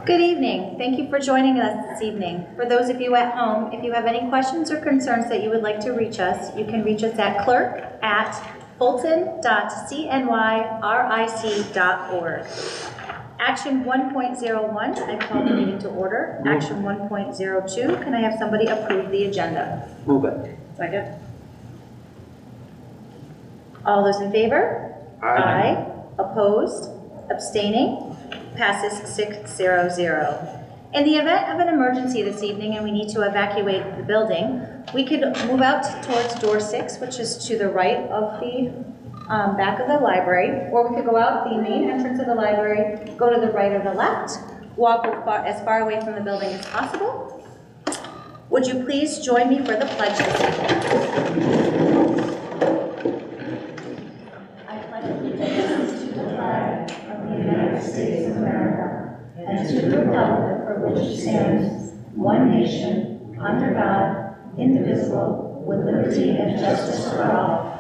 Good evening. Thank you for joining us this evening. For those of you at home, if you have any questions or concerns that you would like to reach us, you can reach us at clerk@fulton.cnyric.org. Action 1.01, I call the meeting to order. Action 1.02, can I have somebody approve the agenda? Move it. Second. All those in favor? Aye. Opposed? Abstaining? Passes 6-0-0. In the event of an emergency this evening and we need to evacuate the building, we could move out towards door 6, which is to the right of the back of the library, or we could go out the main entrance of the library, go to the right or the left, walk as far away from the building as possible. Would you please join me for the pledge this evening? I pledge allegiance to the flag of the United States of America and to the republic for which it stands, one nation, under God, indivisible, with liberty and justice for all.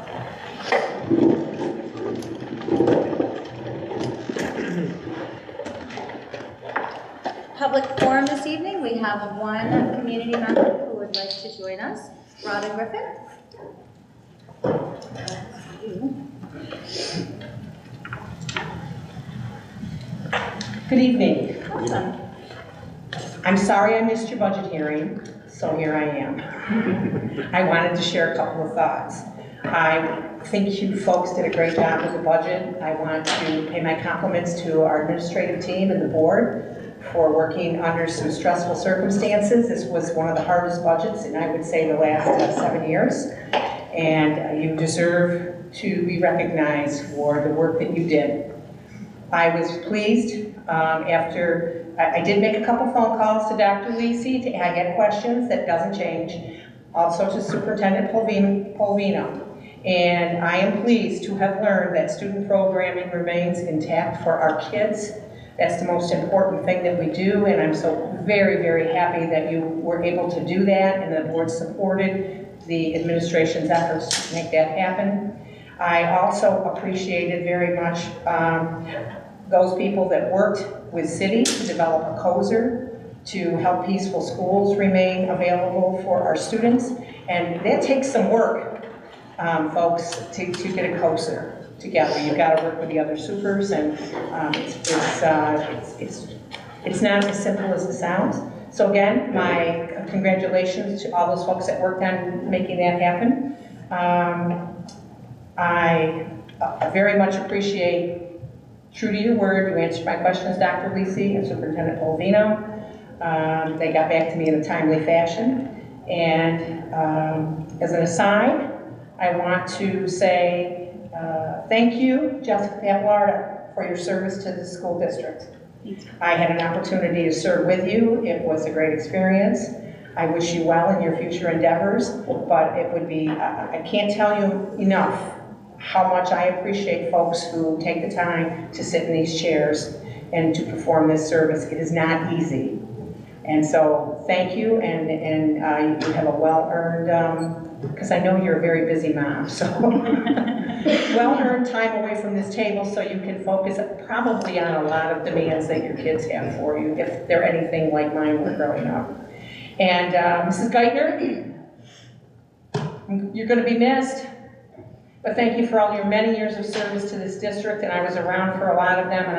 Public forum this evening, we have one community member who would like to join us, Rhoda Griffin. Good evening. Awesome. I'm sorry I missed your budget hearing, so here I am. I wanted to share a couple of thoughts. I think you folks did a great job with the budget. I want to pay my compliments to our administrative team and the board for working under some stressful circumstances. This was one of the hardest budgets in, I would say, the last 7 years. And you deserve to be recognized for the work that you did. I was pleased after I did make a couple phone calls to Dr. Lisi. I had questions. That doesn't change. Also to Superintendent Polvino. And I am pleased to have learned that student programming remains intact for our kids. That's the most important thing that we do, and I'm so very, very happy that you were able to do that and the board supported the administration's efforts to make that happen. I also appreciated very much those people that worked with City to develop a COSER to help Peaceful Schools remain available for our students. And that takes some work, folks, to get a COSER together. You've got to work with the other supers, and it's not as simple as it sounds. So again, my congratulations to all those folks that worked on making that happen. I very much appreciate, true to your word, you answered my questions, Dr. Lisi and Superintendent Polvino. They got back to me in a timely fashion. And as an aside, I want to say thank you, Jessica Pavlarda, for your service to the school district. I had an opportunity to serve with you. It was a great experience. I wish you well in your future endeavors, but it would be, I can't tell you enough how much I appreciate folks who take the time to sit in these chairs and to perform this service. It is not easy. And so thank you, and you have a well-earned, because I know you're a very busy mom, so well-earned time away from this table so you can focus probably on a lot of demands that your kids have for you, if they're anything like mine were growing up. And Mrs. Geithner, you're going to be missed, but thank you for all your many years of service to this district, and I was around for a lot of them, and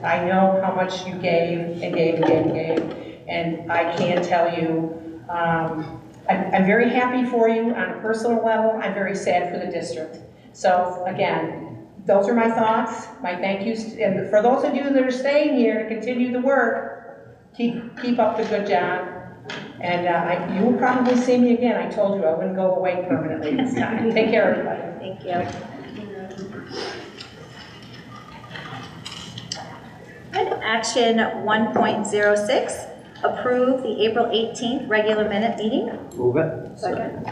I know how much you gave and gave and gave and gave, and I can't tell you, I'm very happy for you on a personal level. I'm very sad for the district. So again, those are my thoughts, my thank yous, and for those of you that are staying here to continue the work, keep up the good job. And you will probably see me again. I told you I wouldn't go away permanently this time. Take care, everybody. Thank you. And action 1.06, approve the April 18th regular minute meeting. Move it. Second.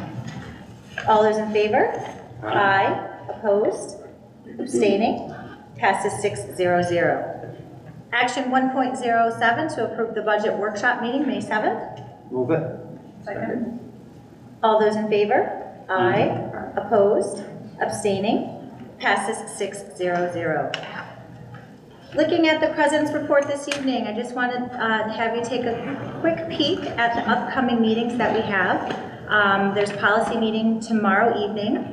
All those in favor? Aye. Opposed? Abstaining? Passes 6-0-0. Action 1.07 to approve the budget workshop meeting May 7th. Move it. Second. All those in favor? Aye. Opposed? Abstaining? Passes 6-0-0. Looking at the President's Report this evening, I just want to have you take a quick peek at the upcoming meetings that we have. There's policy meeting tomorrow evening.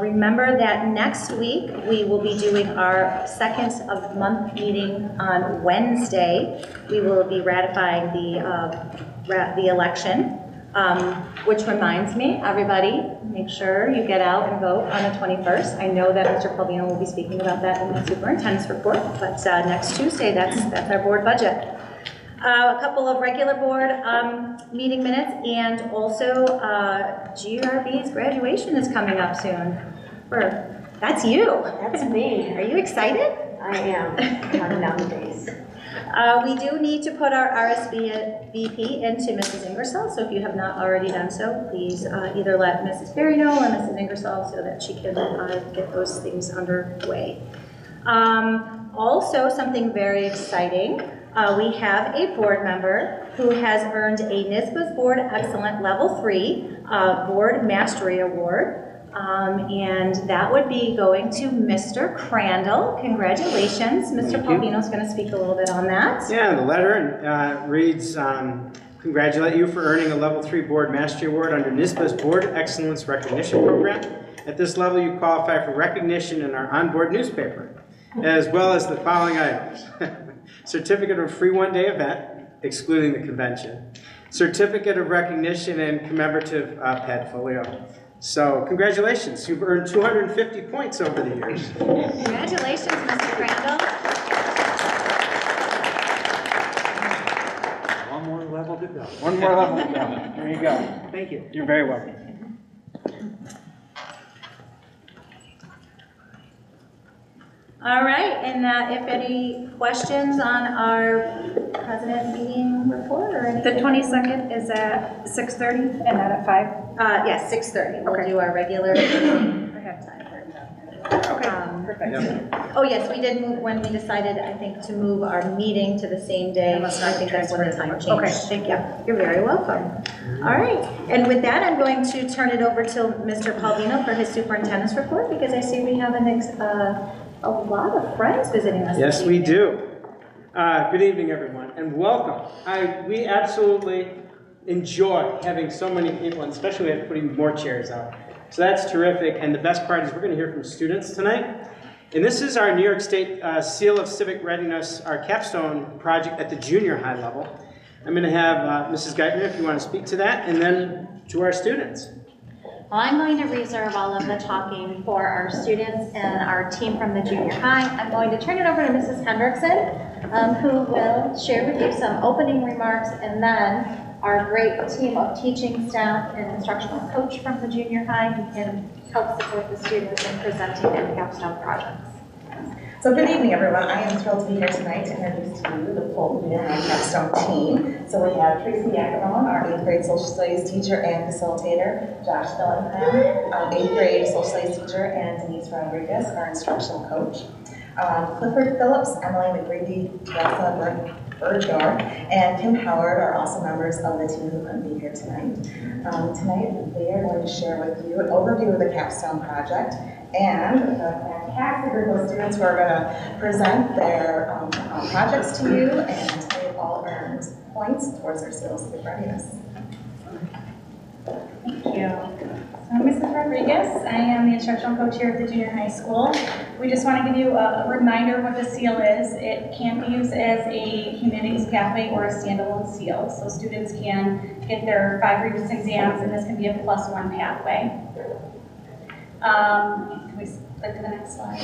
Remember that next week we will be doing our second of the month meeting on Wednesday. We will be ratifying the election. Which reminds me, everybody, make sure you get out and vote on the 21st. I know that Mr. Palvino will be speaking about that in the superintendent's report, but next Tuesday, that's our board budget. A couple of regular board meeting minutes, and also GRB's graduation is coming up soon. That's you. That's me. Are you excited? I am. Counting down the days. We do need to put our RSVP into Mrs. Ingersoll, so if you have not already done so, please either let Mrs. Perry know or Mrs. Ingersoll so that she can get those things underway. Also, something very exciting, we have a board member who has earned a NISBA's Board Excellent Level 3 Board Mastery Award. And that would be going to Mr. Crandall. Congratulations. Mr. Palvino's going to speak a little bit on that. Yeah, the letter reads, congratulate you for earning a Level 3 Board Mastery Award under NISBA's Board Excellence Recognition Program. At this level, you qualify for recognition in our onboard newspaper, as well as the following items. Certificate of a free one-day event, excluding the convention. Certificate of recognition and commemorative padfolio. So, congratulations. You've earned 250 points over the years. Congratulations, Mr. Crandall. One more level to go. One more level to go. There you go. Thank you. You're very welcome. All right, and if any questions on our president meeting report or anything? The 22nd is at 6:30 and not at 5? Yes, 6:30. We'll Okay. do our regular meeting. I have time for it. Okay, perfect. Yep. Oh, yes, we did move, when we decided, I think, to move our meeting to the same day. Unless I think that's when the time changed. Okay, thank you. Yeah, you're very welcome. All right, and with that, I'm going to turn it over to Mr. Palvino for his superintendent's report, because I see we have a lot of friends visiting us. Yes, this we evening. do. Good evening, everyone, and welcome. We absolutely enjoy having so many people, and especially after putting more chairs out. So that's terrific, and the best part is we're going to hear from students tonight. And this is our New York State Seal of Civic Readiness, our capstone project at the junior high level. I'm going to have Mrs. Geithner, if you want to speak to that, and then to our students. Well, I'm going to reserve all of the talking for our students and our team from the junior high. I'm going to turn it over to Mrs. Hendrickson, who will share with you some opening remarks, and then our great team of teaching staff and instructional coach from the junior high who can help support the students in presenting their capstone projects. So good evening, everyone. I am thrilled to be here tonight to introduce to you the full junior high capstone team. So we have Tracy Yakimon, our 8th grade social studies teacher and facilitator, Josh Bellingham, 8th grade social studies teacher, and Denise Rodriguez, our instructional coach. Clifford Phillips, Emily McGreevy, Teresa Bergdorf, and Kim Howard are also members of the team who couldn't be here tonight. Tonight, they are going to share with you an overview of the capstone project and a fantastic group of students who are going to present their projects to you, and they've all earned points towards their skills of readiness. Thank you. So I'm Mrs. Rodriguez. I am the instructional coach here at the junior high school. We just want to give you a reminder of what the seal is. It can be used as a humanities pathway or a standalone seal. So students can get their 5 Regis exams, and this can be a +1 pathway. Can we click to the next slide?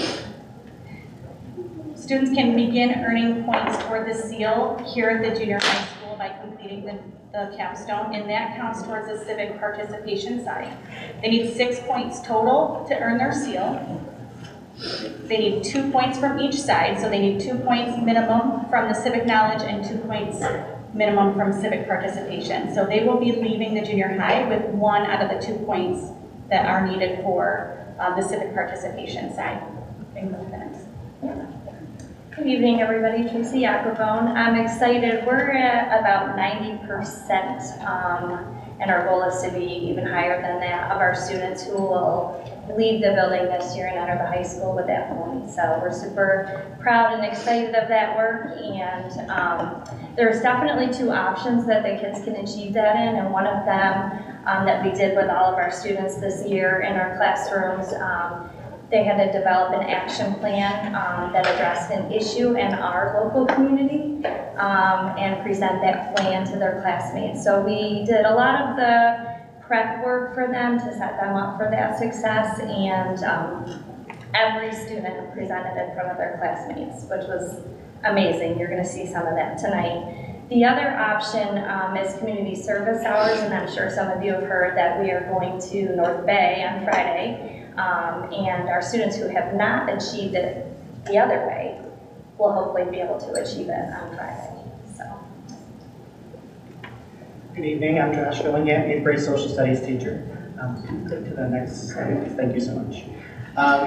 Students can begin earning points toward the seal here at the junior high school by completing the capstone, and that counts towards the civic participation side. They need 6 points total to earn their seal. They need 2 points from each side, so they need 2 points minimum from the civic knowledge and 2 points minimum from civic participation. So they will be leaving the junior high with 1 out of the 2 points that are needed for the civic participation side. Good evening, everybody. Tracy Yakubone. I'm excited. We're at about 90%, and our goal is to be even higher than that, of our students who will leave the building this year and enter the high school with that point. So we're super proud and excited of that work, and there's definitely 2 options that the kids can achieve that in, and one of them that we did with all of our students this year in our classrooms, they had to develop an action plan that addressed an issue in our local community and present that plan to their classmates. So we did a lot of the prep work for them to set them up for that success, and every student presented in front of their classmates, which was amazing. You're going to see some of that tonight. The other option is community service hours, and I'm sure some of you have heard that we are going to North Bay on Friday, and our students who have not achieved it the other way will hopefully be able to achieve it on Friday. So. Good evening, I'm Josh Fillingham, 8th grade social studies teacher. Take to the next slide, please. Thank you so much.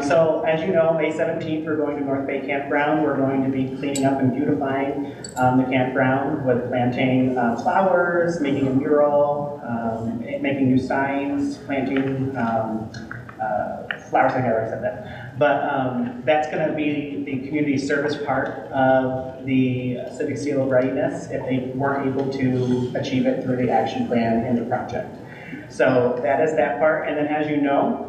So as you know, May 17th, we're going to North Bay Campground. We're going to be cleaning up and beautifying the campground with planting flowers, making a mural, making new signs, planting flowers. I already said that. But that's going to be the community service part of the Civic Seal of Readiness if they weren't able to achieve it through the action plan in the project. So that is that part. And then as you know,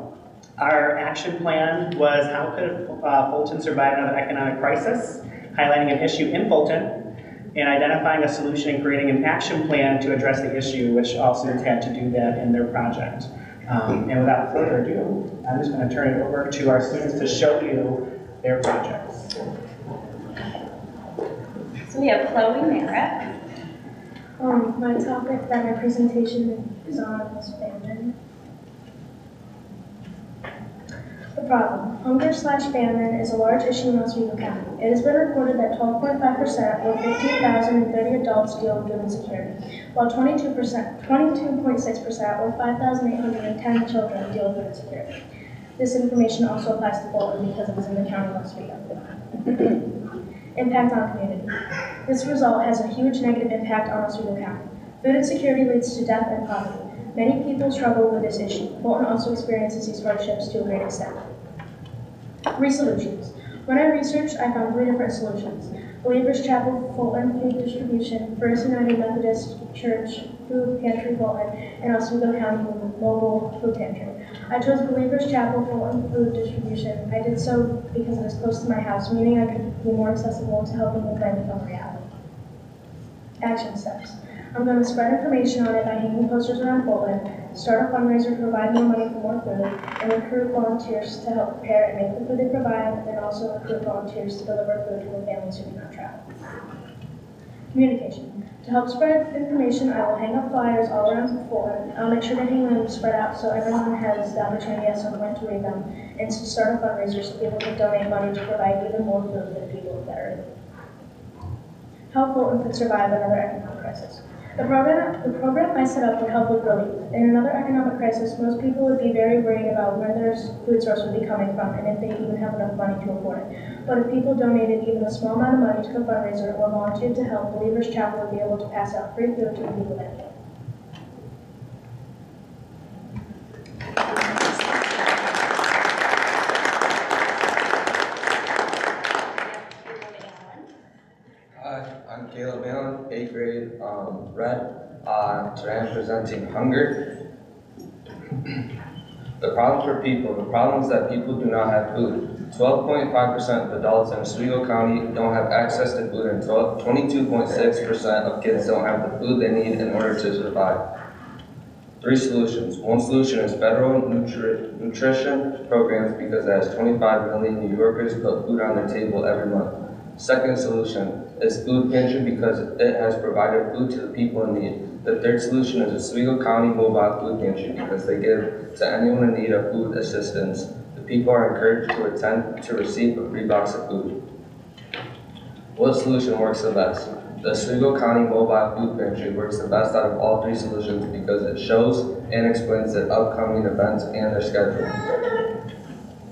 our action plan was how could Fulton survive another economic crisis, highlighting an issue in Fulton, and identifying a solution and creating an action plan to address the issue, which all students had to do that in their project. And without further ado, I'm just going to turn it over to our students to show you their projects. So we have Chloe Merritt. My topic that my presentation is on is famine. The problem. Hunger/famine is a large issue in Oswego County. It has been reported that 12.5% or 15,030 adults deal with food insecurity, while 22.6% or 5,810 children deal with food insecurity. This information also applies to Fulton because it is in the county of Oswego. Impact on community. This result has a huge negative impact on Oswego County. Food insecurity leads to death and poverty. Many people struggle with this issue. Fulton also experiences these hardships to a great extent. 3 solutions. When I researched, I found 3 different solutions. Believers Chapel Fulton Food Distribution, First United Methodist Church Food Pantry Fulton, and Oswego County Mobile Food Pantry. I chose Believers Chapel Fulton Food Distribution. I did so because it is close to my house, meaning I could be more accessible to helping with my become reality. Action steps. I'm going to spread information on it by hanging posters around Fulton, start a fundraiser to provide more money for more food, and recruit volunteers to help prepare and make the food they provide, and also recruit volunteers to deliver food to the families who do not travel. Communication. To help spread information, I will hang up flyers all around Fulton. I'll make sure to hang them spread out so everyone has the opportunity at some point to read them, and to start a fundraiser so people can donate money to provide even more food for the people that are in need. How Fulton could survive another economic crisis. The program I set up would help with relief. In another economic crisis, most people would be very worried about where their food source would be coming from and if they even have enough money to afford it. But if people donated even a small amount of money to the fundraiser or volunteered to help, Believers Chapel would be able to pass out free food to the people that need it. I'm Caleb Allen, 8th grade, red. Today I'm presenting hunger. The problem for people. The problem is that people do not have food. 12.5% of adults in Oswego County don't have access to food, and 22.6% of kids don't have the food they need in order to survive. 3 solutions. One solution is federal nutrition programs because it has 25 million New Yorkers put food on their table every month. Second solution is food pantry because it has provided food to the people in need. The third solution is Oswego County Mobile Food Pantry because they give to anyone in need of food assistance. The people are encouraged to attend to receive a free box of food. What solution works the best? The Oswego County Mobile Food Pantry works the best out of all 3 solutions because it shows and explains the upcoming events and their schedule.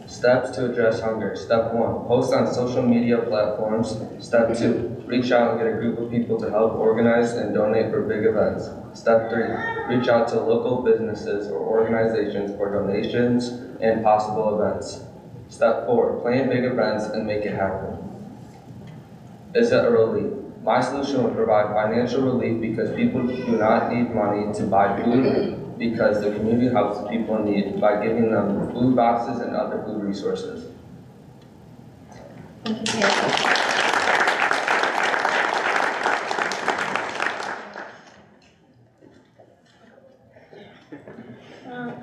Steps to address hunger. Step 1, post on social media platforms. Step 2, reach out and get a group of people to help organize and donate for big events. Step 3, reach out to local businesses or organizations for donations and possible events. Step 4, plan big events and make it happen. Is it a relief? My solution would provide financial relief because people do not need money to buy food, because the community helps the people in need by giving them food boxes and other food resources. Thank you, Peter.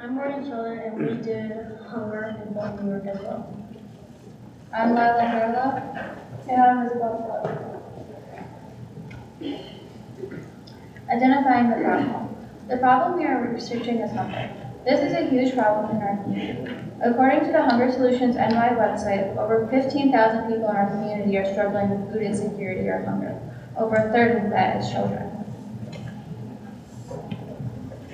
I'm Morgan Children, and we did hunger in New York as well. I'm Lila Herla. And I'm Isabel Flood. Identifying the problem. The problem we are researching is hunger. This is a huge problem in our community. According to the Hunger Solutions NY website, over 15,000 people in our community are struggling with food insecurity or hunger. Over a third of that is children.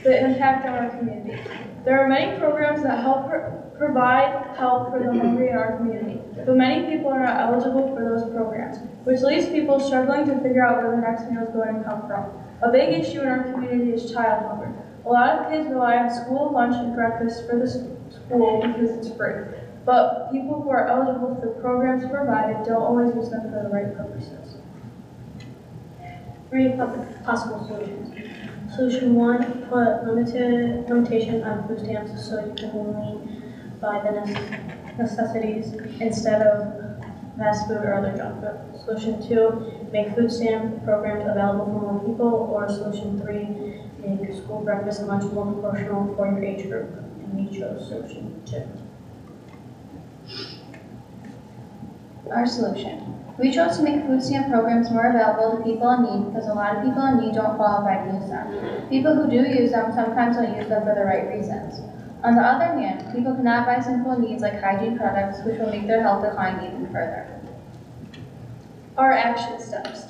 The impact on our community. There are many programs that help provide help for the hungry in our community, but many people are not eligible for those programs, which leaves people struggling to figure out where their next meal is going to come from. A big issue in our community is child hunger. A lot of kids rely on school lunch and breakfast for the school because it's free, but people who are eligible for the programs provided don't always use them for the right purposes. 3 possible solutions. Solution 1, put limitation on food stamps so you can only buy the necessities instead of fast food or other junk food. Solution 2, make food stamp programs available for more people. Or solution 3, make school breakfast and lunch more proportional for your age group. And we chose solution 2. Our solution. We chose to make food stamp programs more available to people in need because a lot of people in need don't qualify to use them. People who do use them sometimes don't use them for the right reasons. On the other hand, people cannot buy simple needs like hygiene products, which will make their health decline even further. Our action steps.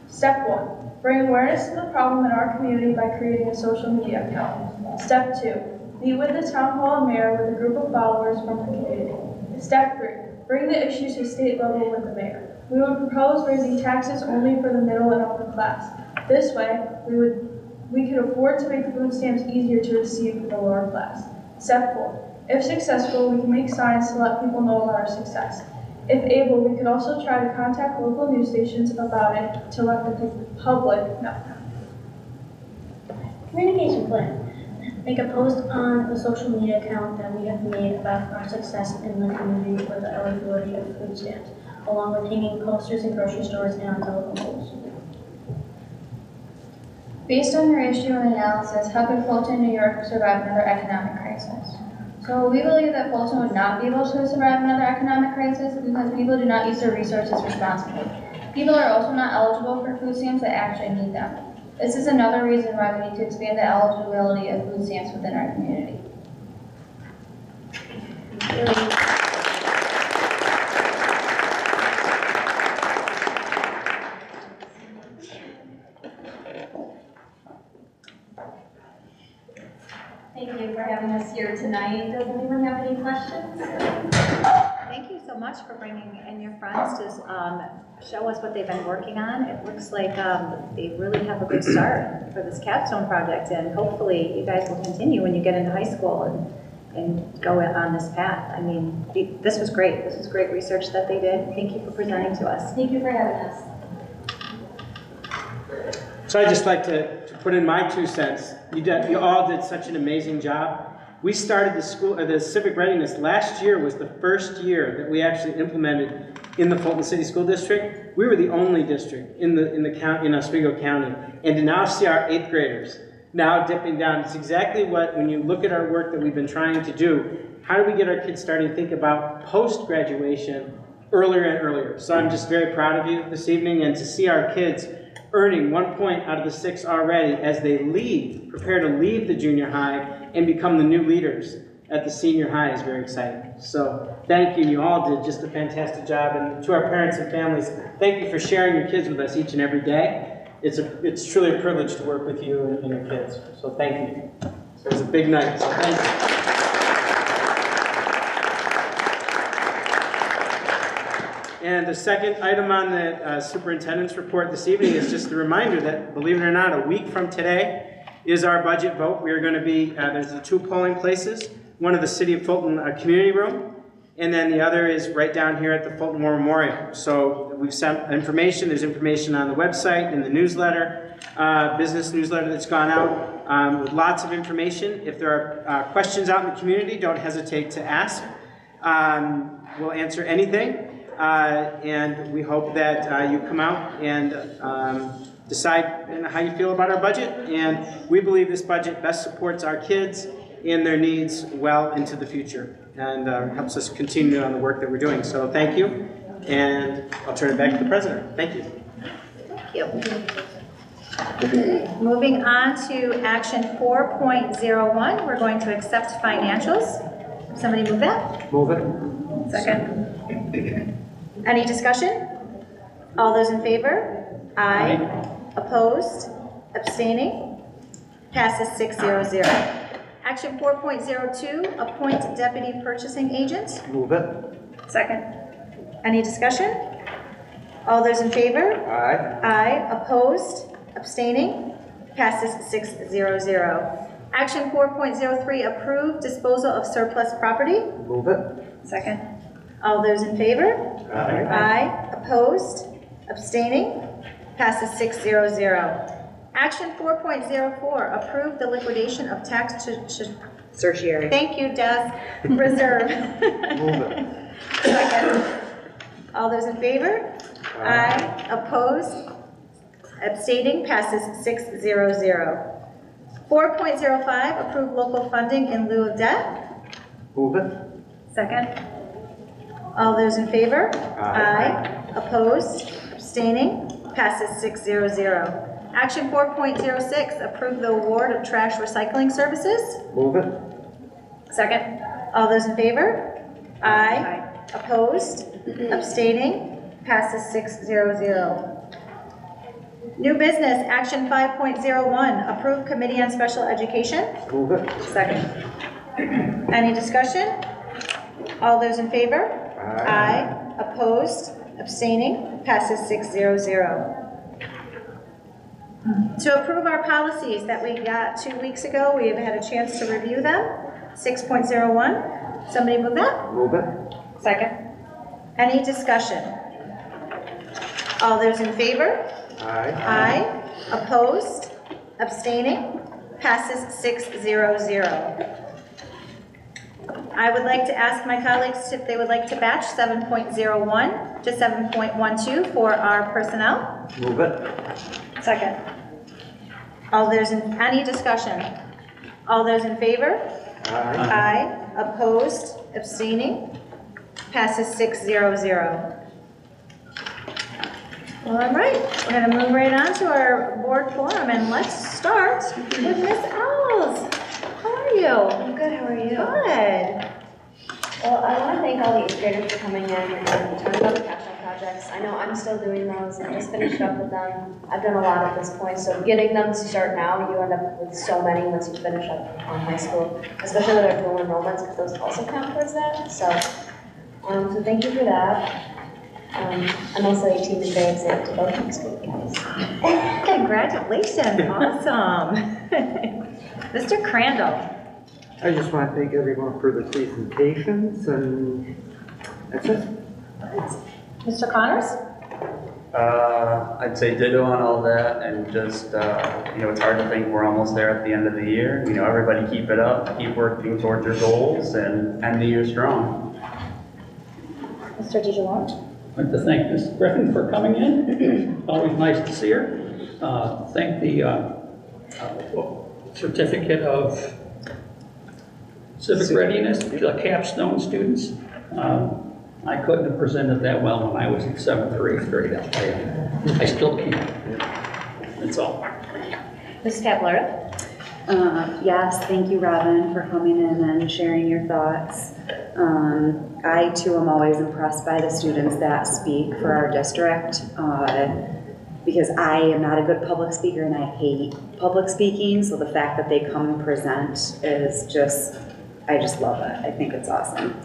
Step 1, bring awareness to the problem in our community by creating a social media account. Step 2, meet with the town hall and mayor with a group of followers from the community. Step 3, bring the issues to state level with the mayor. We would propose raising taxes only for the middle and upper class. This way, we could afford to make food stamps easier to receive for the lower class. Step 4, if successful, we can make signs to let people know about our success. If able, we could also try to contact local news stations about it to let the public know. Communication plan. Make a post on the social media account that we have made about our success in the community for the eligibility of food stamps, along with hanging posters in grocery stores and on telephone poles. Based on your issue and analysis, how could Fulton, New York survive another economic crisis? So we believe that Fulton would not be able to survive another economic crisis because people do not use their resources responsibly. People are also not eligible for food stamps that actually need them. This is another reason why we need to expand the eligibility of food stamps within our community. Thank you for having us here tonight. Does anyone have any questions? Thank you so much for bringing in your friends to show us what they've been working on. It looks like they really have a good start for this capstone project, and hopefully you guys will continue when you get into high school and go on this path. I mean, this was great. This was great research that they did. Thank you for presenting to us. Thank you for having us. So I'd just like to put in my 2 cents. You all did such an amazing job. We started the civic readiness last year was the first year that we actually implemented in the Fulton City School District. We were the only district in the county, in Oswego County, and to now see our 8th graders now dipping down, it's exactly what, when you look at our work that we've been trying to do, how do we get our kids starting to think about post-graduation earlier and earlier? So I'm just very proud of you this evening, and to see our kids earning 1 point out of the 6 already as they prepare to leave the junior high and become the new leaders at the senior high is very exciting. So thank you. You all did just a fantastic job. And to our parents and families, thank you for sharing your kids with us each and every day. It's truly a privilege to work with you and your kids. So thank you. It was a big night. So thank you. And the second item on the superintendent's report this evening is just a reminder that, believe it or not, a week from today is our budget vote. We are going to be, there's the 2 polling places, one of the City of Fulton Community Room, and then the other is right down here at the Fulton War Memorial. So we've sent information, there's information on the website, in the newsletter, business newsletter that's gone out, with lots of information. If there are questions out in the community, don't hesitate to ask. We'll answer anything. And we hope that you come out and decide how you feel about our budget. And we believe this budget best supports our kids and their needs well into the future and helps us continue on the work that we're doing. So thank you, and I'll turn it back to the president. Thank you. Thank you. Moving on to action 4.01, we're going to accept financials. Somebody move that? Move it. Second. Any discussion? All those in favor? Aye. Opposed? Abstaining? Passes 600. Action 4.02, appoint deputy purchasing agent. Move it. Second. Any discussion? All those in favor? Aye. Aye. Opposed? Abstaining? Passes 600. Action 4.03, approve disposal of surplus property. Move it. Second. All those in favor? Aye. Aye. Opposed? Abstaining? Passes 600. Action 4.04, approve the liquidation of tax Certiorari. Thank you, Des. Reserve. Move it. Second. All those in favor? Aye. Opposed? Abstaining? Passes 600. 4.05, approve local funding in lieu of debt. Move it. Second. All those in favor? Aye. Opposed? Abstaining? Passes 600. Action 4.06, approve the award of trash recycling services. Move it. Second. All those in favor? Aye. Opposed? Abstaining? Passes 600. New business, action 5.01, approve committee on special education. Move it. Second. Any discussion? All those in favor? Aye. Opposed? Abstaining? Passes 600. To approve our policies that we got 2 weeks ago, we have had a chance to review them. 6.01, somebody move that? Move it. Second. Any discussion? All those in favor? Aye. Aye. Opposed? Abstaining? Passes 600. I would like to ask my colleagues if they would like to batch 7.01 to 7.12 for our personnel. Move it. Second. All those in, any discussion? All those in favor? Aye. Aye. Opposed? Abstaining? Passes 600. All right, we're going to move right on to our board forum, and let's start with Miss Owls. How are you? I'm good, how are you? Good. Well, I want to thank all the 8th graders for coming in and talking about the capstone projects. I know I'm still doing those. I just finished up with them. I've done a lot at this point, so getting them to start now, you end up with so many once you finish up on high school, especially with our dual enrollments, because those also count towards that. So thank you for that. I'm also 18 and very excited to go to school, guys. Congratulations, awesome. Mr. Crandall. I just want to thank everyone for the presentations, and that's it. Mr. Connors? I'd say ditto on all that, and just, it's hard to think we're almost there at the end of the year. Everybody keep it up, keep working towards your goals, and end the year strong. Mr. DeJoy? I'd like to thank Ms. Griffin for coming in. Always nice to see her. Thank the certificate of civic readiness to the capstone students. I couldn't have presented that well when I was in 7th or 8th grade, I'll tell you. I still can't. That's all. Ms. Cavalera? Yes, thank you, Robin, for coming in and sharing your thoughts. I, too, am always impressed by the students that speak for our district because I am not a good public speaker and I hate public speaking, so the fact that they come and present is just, I just love it. I think it's awesome.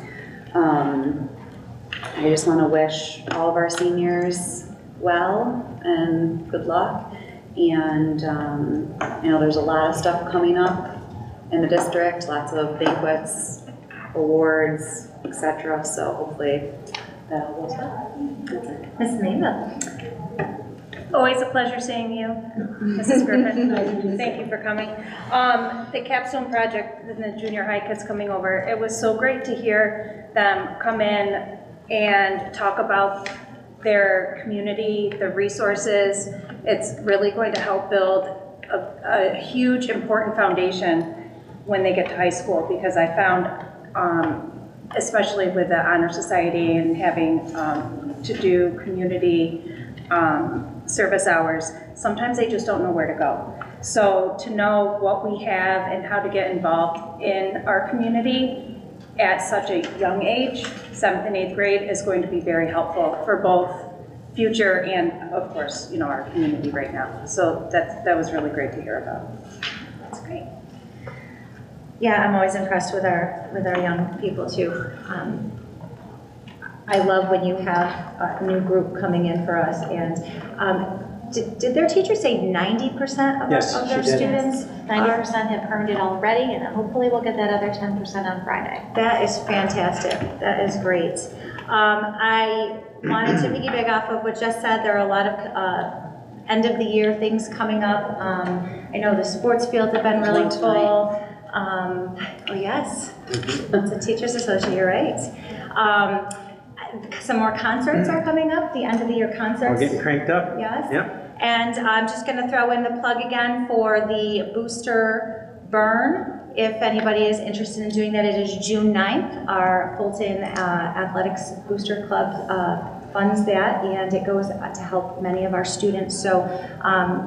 I just want to wish all of our seniors well and good luck. And, there's a lot of stuff coming up in the district, lots of banquets, awards, etc. So hopefully that all goes well. Ms. Neva? Always a pleasure seeing you, Mrs. Griffin. Thank you for coming. The capstone project, the junior high kids coming over, it was so great to hear them come in and talk about their community, the resources. It's really going to help build a huge, important foundation when they get to high school, because I found, especially with the Honor Society and having to do community service hours, sometimes they just don't know where to go. So to know what we have and how to get involved in our community at such a young age, 7th and 8th grade, is going to be very helpful for both future and, of course, our community right now. So that was really great to hear about. That's great. Yeah, I'm always impressed with our young people too. I love when you have a new group coming in for us, and did their teachers say 90% of Yes, their she did. students? 90% have earned it already, and hopefully we'll get that other 10% on Friday. That is fantastic. That is great. I wanted to piggyback off of what Jess said. There are a lot of end of the year things coming up. I know the sports fields have been really full. Oh yes, it's a teachers associate, you're right. Some more concerts are coming up, the end of the year concerts. We're getting cranked up. Yes. Yep. And I'm just going to throw in the plug again for the booster burn. If anybody is interested in doing that, it is June 9th. Our Fulton Athletics Booster Club funds that, and it goes to help many of our students. So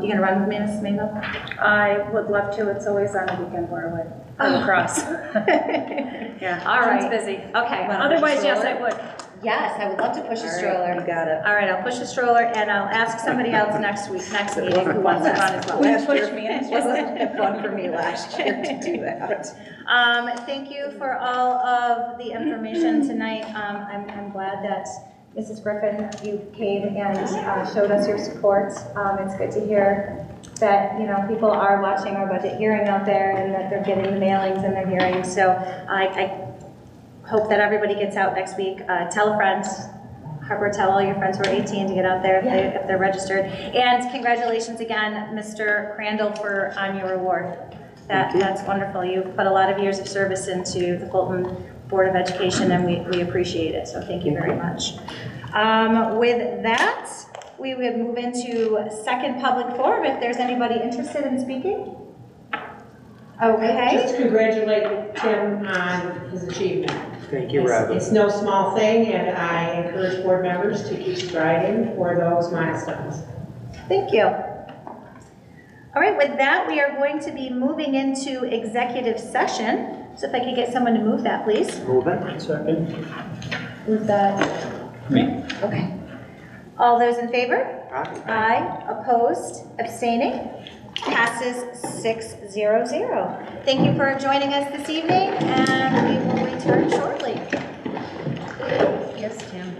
you going to run with me, Ms. Mabel? I would love to. It's always on a weekend where I would run across. Yeah, All right. It's busy. Okay. Otherwise, yes, I would. Yes, I would love to push a stroller. You got it. All right, I'll push a stroller, and I'll ask somebody else next meeting who wants to run as well. It wasn't fun for me last year to do that. Thank you for all of the information tonight. I'm glad that Mrs. Griffin, you came and showed us your support. It's good to hear that people are watching our budget hearing out there, and that they're getting the mailings and they're hearing. So I hope that everybody gets out next week. Tell a friend. Harper, tell all your friends who are 18 to get out there if they're registered. And congratulations again, Mr. Crandall, on your award. That's wonderful. You've put a lot of years of service into the Fulton Board of Education, and we appreciate it. So thank you very much. With that, we would move into second public forum if there's anybody interested in speaking. Okay. Just congratulate Tim on his achievement. Thank you, Robin. It's no small thing, and I encourage board members to keep striving for those milestones. Thank you. All right, with that, we are going to be moving into executive session. So if I could get someone to move that, please. Move it. Second. Who's that? Me. Okay. All those in favor? Aye. Aye. Opposed? Abstaining? Passes 6-0-0. Thank you for joining us this evening, and we will return shortly. Yes, Tim.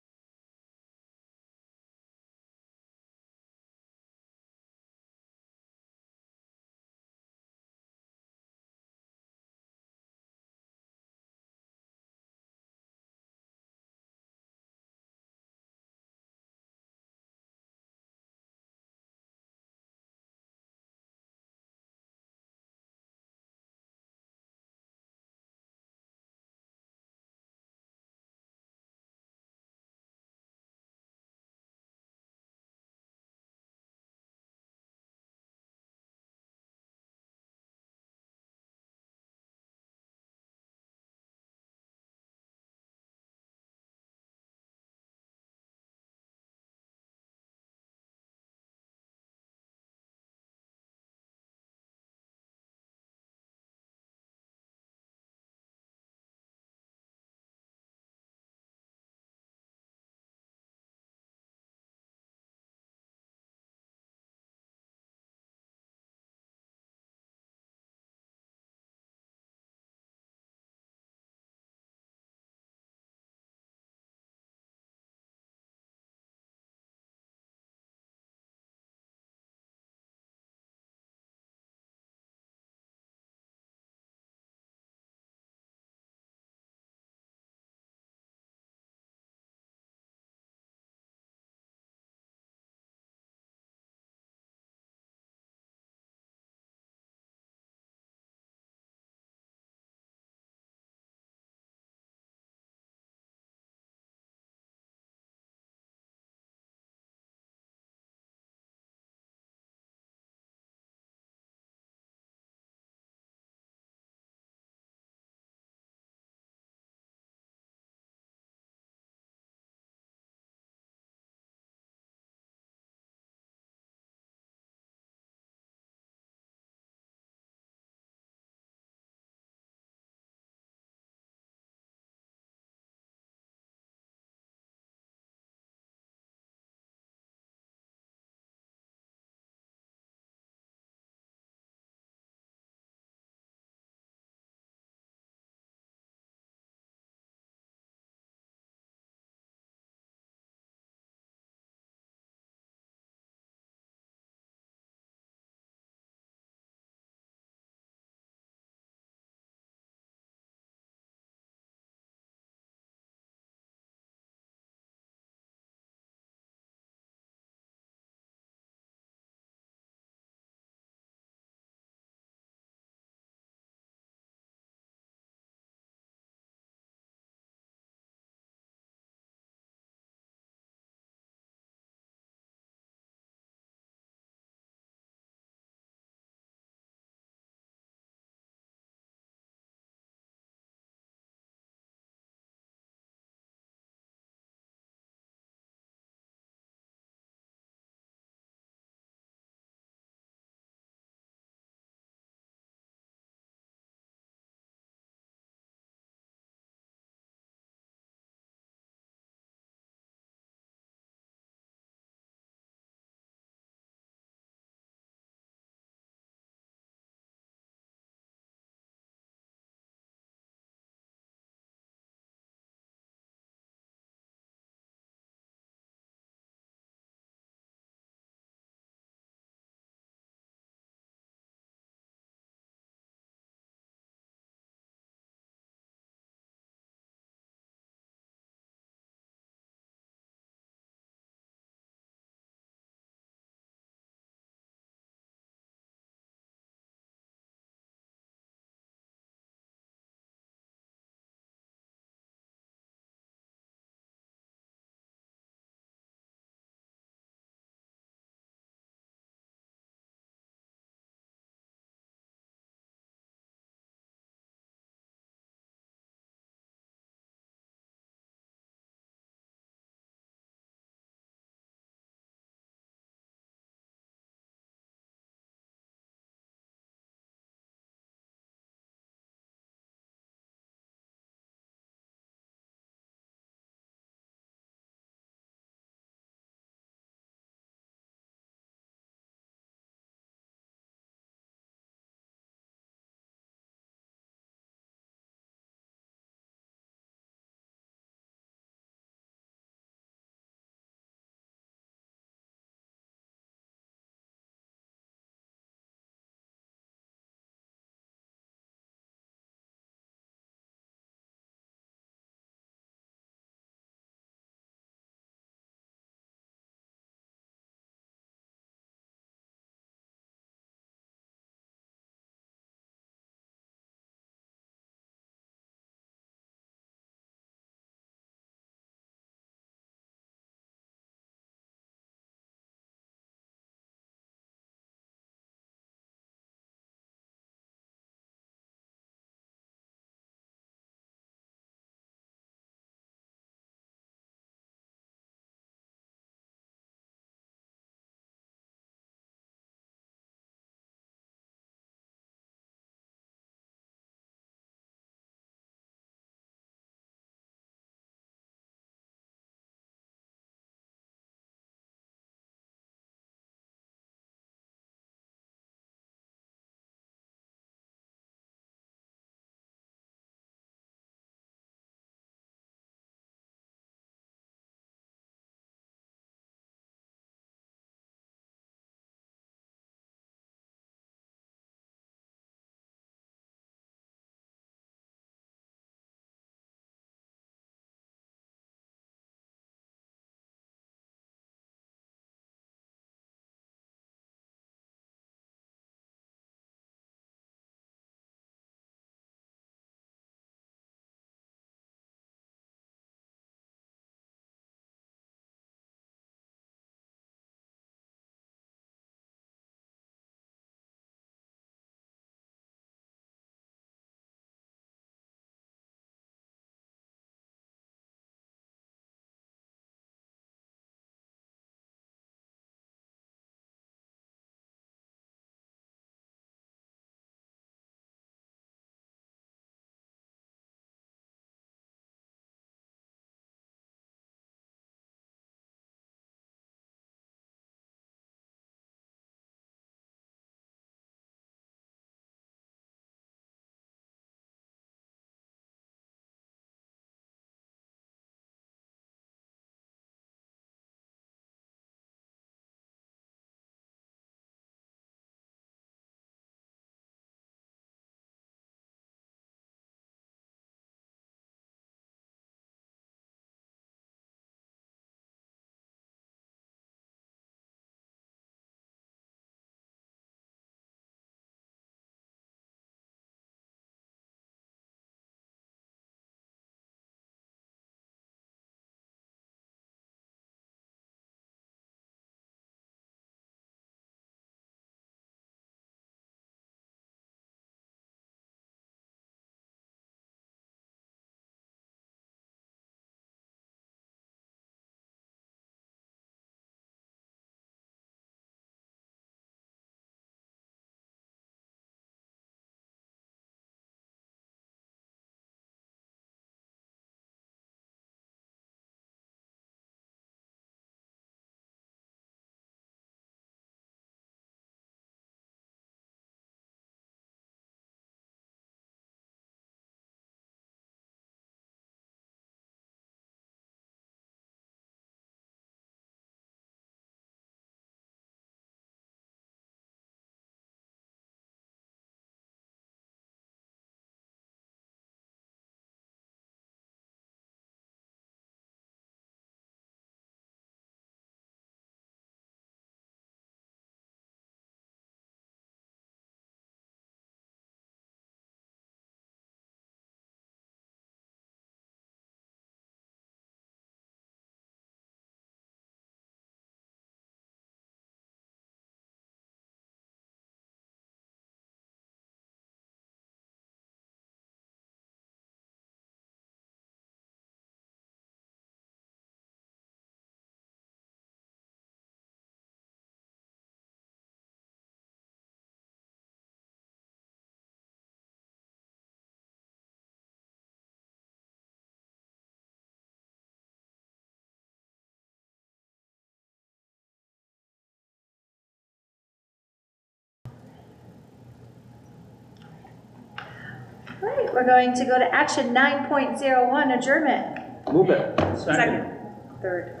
We're going to go to action 9.01, adjournment. Move it. Second. Third.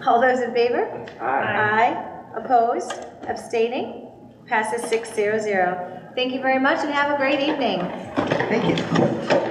All those in favor? Aye. Opposed? Abstaining? Passes 600. Thank you very much and have a great evening. Thank you.